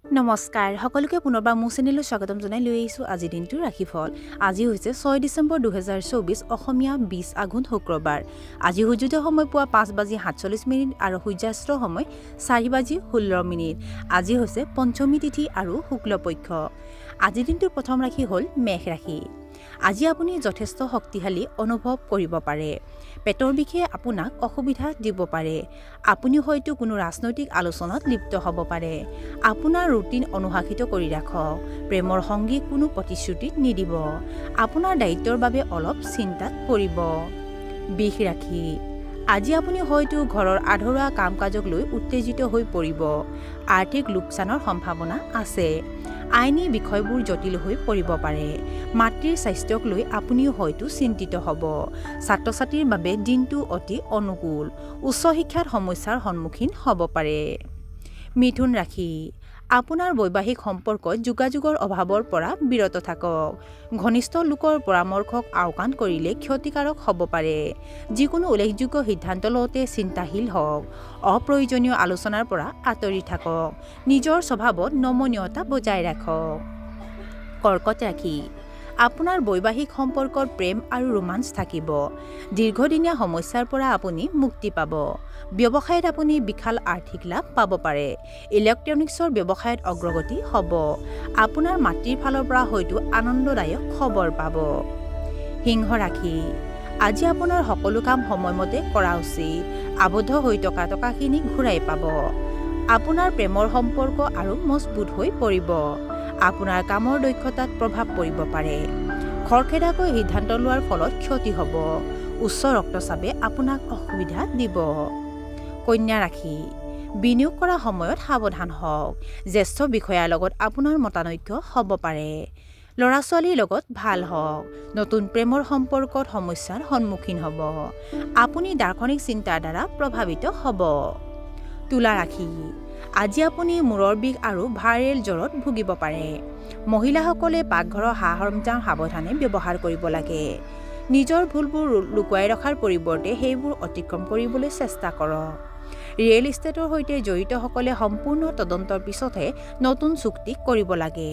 নমস্কাৰ সকলোকে পুনৰবাৰ মোৰ চেনেললৈ স্বাগতম জনাই লৈ আহিছোঁ আজি দিনটোৰ ৰাশিফল। আজি হৈছে 6 ডিচেম্বৰ 2024 অসমীয়া 20 আঘোণ শুক্ৰবাৰ। আজি সূৰ্যোদয় সময় পুৱা 5:47 আৰু সূৰ্যাস্তৰ সময় 4:16। আজি হৈছে পঞ্চমী তিথি আৰু শুক্লপক্ষ। আজিৰ দিনটোৰ প্ৰথম ৰাশি হ'ল মেষ ৰাশি। আজি আপুনি যথেষ্ট শক্তিশালী অনুভৱ কৰিব পাৰে। পেটৰ বিষে আপোনাক অসুবিধা দিব পাৰে। আপুনি হয়তো কোনো ৰাজনৈতিক আলোচনাত লিপ্ত হ'ব পাৰে। আপোনাৰ ৰুটিন অনুশাসিত কৰি ৰাখক। প্ৰেমৰ সংগী কোনো প্ৰতিশ্ৰুতিত নিদিব। আপোনাৰ দায়িত্বৰ বাবে অলপ চিন্তাত পৰিব। বৃষ ৰাশি। আজি আপুনি হয়তো ঘৰৰ আধৰুৱা কাম কাজক লৈ উত্তেজিত হৈ পৰিব। আৰ্থিক লোকচানৰ সম্ভাৱনা আছে। আইনী বিষয়বোৰ জটিল হৈ পৰিব পাৰে। মাতৃৰ স্বাস্থ্যক লৈ আপুনিও হয়তো চিন্তিত হ'ব। ছাত্ৰ ছাত্ৰীৰ বাবে দিনটো অতি অনুকূল। উচ্চ শিক্ষাত সমস্যাৰ সন্মুখীন হ'ব পাৰে। মিথুন ৰাশি। আপোনাৰ বৈবাহিক সম্পৰ্কত যোগাযোগৰ অভাৱৰ পৰা বিৰত থাকক। ঘনিষ্ঠ লোকৰ পৰামৰ্শক আওকাণ কৰিলে ক্ষতিকাৰক হ'ব পাৰে। যিকোনো উল্লেখযোগ্য সিদ্ধান্ত লওঁতে চিন্তাশীল হওক। অপ্ৰয়োজনীয় আলোচনাৰ পৰা আঁতৰি থাকক। নিজৰ স্বভাৱত নমনীয়তা বজাই ৰাখক। কৰ্কট ৰাশি। আপোনাৰ বৈবাহিক সম্পৰ্কত প্ৰেম আৰু ৰোমাঞ্চ থাকিব। দীৰ্ঘদিনীয়া সমস্যাৰ পৰা আপুনি মুক্তি পাব। ব্যৱসায়ত আপুনি বিশাল আৰ্থিক লাভ পাব পাৰে। ইলেক্ট্ৰনিকছৰ ব্যৱসায়ত অগ্ৰগতি হ'ব। আপোনাৰ মাতৃৰ ফালৰ পৰা হয়তো আনন্দদায়ক খবৰ পাব। সিংহ ৰাশি। আজি আপোনাৰ সকলো কাম সময়মতে কৰা উচিত। আবদ্ধ হৈ থকা টকাখিনি ঘূৰাই পাব। আপোনাৰ প্ৰেমৰ সম্পৰ্ক আৰু মজবুত হৈ পৰিব। আপোনাৰ কামৰ দক্ষতাত প্ৰভাৱ পৰিব পাৰে। খৰখেদাকৈ সিদ্ধান্ত লোৱাৰ ফলত ক্ষতি হ'ব। উচ্চ ৰক্তচাপে আপোনাক অসুবিধা দিব। কন্যা ৰাশি। বিনিয়োগ কৰা সময়ত সাৱধান হওক। জ্যেষ্ঠ বিষয়াৰ লগত আপোনাৰ মতানৈক্য হ'ব পাৰে। ল'ৰা ছোৱালীৰ লগত ভাল হওক। নতুন প্ৰেমৰ সম্পৰ্কত সমস্যাৰ সন্মুখীন হ'ব। আপুনি দাৰ্শনিক চিন্তাৰ দ্বাৰা প্ৰভাৱিত হ'ব। তুলা ৰাশি। আজি আপুনি মূৰৰ বিষ আৰু ভাইৰেল জ্বৰত ভুগিব পাৰে। মহিলাসকলে পাকঘৰৰ সা সৰঞ্জাম সাৱধানে ব্যৱহাৰ কৰিব লাগে। নিজৰ ভুলবোৰ লুকুৱাই ৰখাৰ পৰিৱৰ্তে সেইবোৰ অতিক্ৰম কৰিবলৈ চেষ্টা কৰক। ৰিয়েল ইষ্টেটৰ সৈতে জড়িতসকলে সম্পূৰ্ণ তদন্তৰ পিছতহে নতুন চুক্তি কৰিব লাগে।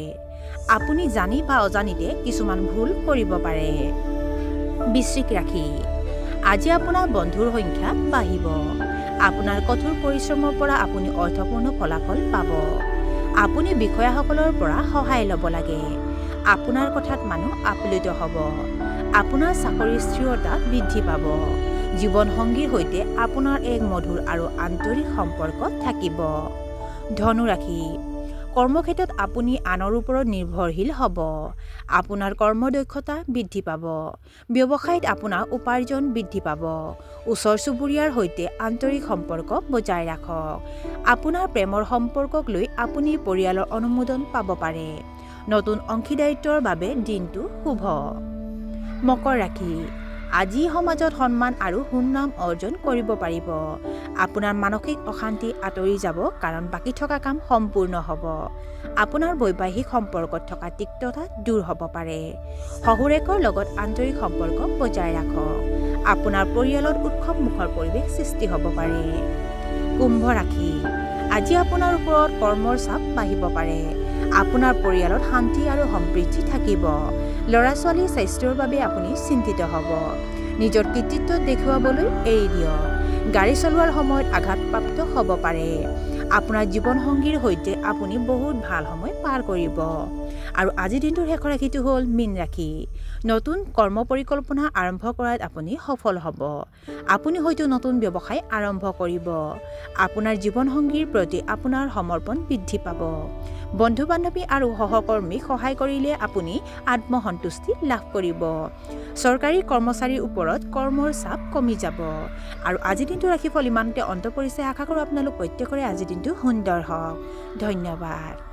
আপুনি জানি বা অজানিতে কিছুমান ভুল কৰিব পাৰে। বৃশ্চিক ৰাশি। আজি আপোনাৰ বন্ধুৰ সংখ্যা বাঢ়িব। আপোনাৰ কঠোৰ পৰিশ্ৰমৰ পৰা আপুনি অৰ্থপূৰ্ণ ফলাফল পাব। আপুনি বিষয়াসকলৰ পৰা সহায় ল'ব লাগে। আপোনাৰ কথাত মানুহ আপ্লুত হ'ব। আপোনাৰ চাকৰিৰ স্থিৰতা বৃদ্ধি পাব। জীৱনসংগীৰ সৈতে আপোনাৰ এক মধুৰ আৰু আন্তৰিক সম্পৰ্ক থাকিব। ধনু ৰাশি। কৰ্মক্ষেত্ৰত আপুনি আনৰ ওপৰত নিৰ্ভৰশীল হ'ব। আপোনাৰ কৰ্মদক্ষতা বৃদ্ধি পাব। ব্যৱসায়ত আপোনাৰ উপাৰ্জন বৃদ্ধি পাব। ওচৰ চুবুৰীয়াৰ সৈতে আন্তৰিক সম্পৰ্ক বজাই ৰাখক। আপোনাৰ প্ৰেমৰ সম্পৰ্কক লৈ আপুনি পৰিয়ালৰ অনুমোদন পাব পাৰে। নতুন অংশীদাৰিত্বৰ বাবে দিনটো শুভ। মকৰ ৰাশি। আজি সমাজত সন্মান আৰু সুনাম অৰ্জন কৰিব পাৰিব। আপোনাৰ মানসিক অশান্তি আঁতৰি যাব কাৰণ বাকী থকা কাম সম্পূৰ্ণ হ'ব। আপোনাৰ বৈবাহিক সম্পৰ্কত থকা তিক্ততা দূৰ হ'ব পাৰে। শহুৰেকৰ লগত আন্তৰিক সম্পৰ্ক বজাই ৰাখক। আপোনাৰ পৰিয়ালত উৎসৱমুখৰ পৰিৱেশ সৃষ্টি হ'ব পাৰে। কুম্ভ ৰাশি। আজি আপোনাৰ ওপৰত কৰ্মৰ চাপ বাঢ়িব পাৰে। আপোনাৰ পৰিয়ালত শান্তি আৰু সমৃদ্ধি থাকিব। ল'ৰা ছোৱালীৰ স্বাস্থ্যৰ বাবে আপুনি চিন্তিত হ'ব। নিজৰ কৃতিত্ব দেখুৱাবলৈ এৰি দিয়ক। গাড়ী চলোৱাৰ সময়ত আঘাতপ্ৰাপ্ত হ'ব পাৰে। আপোনাৰ জীৱনসংগীৰ সৈতে আপুনি বহুত ভাল সময় পাৰ কৰিব। আৰু আজিৰ দিনটোৰ শেষৰ ৰাশিটো হ'ল মীন ৰাশি। নতুন কৰ্ম পৰিকল্পনা আৰম্ভ কৰাত আপুনি সফল হ'ব। আপুনি হয়তো নতুন ব্যৱসায় আৰম্ভ কৰিব। আপোনাৰ জীৱনসংগীৰ প্ৰতি আপোনাৰ সমৰ্পণ বৃদ্ধি পাব। বন্ধু বান্ধৱী আৰু সহকৰ্মীক সহায় কৰিলে আপুনি আত্মসন্তুষ্টি লাভ কৰিব। চৰকাৰী কৰ্মচাৰীৰ ওপৰত কৰ্মৰ চাপ কমি যাব। আৰু আজিৰ দিনটোৰ ৰাশিফল ইমানতে অন্ত পৰিছে। আশা কৰোঁ আপোনালোক প্ৰত্যেকৰে আজিৰ দিনটো সুন্দৰ হওক। ধন্যবাদ।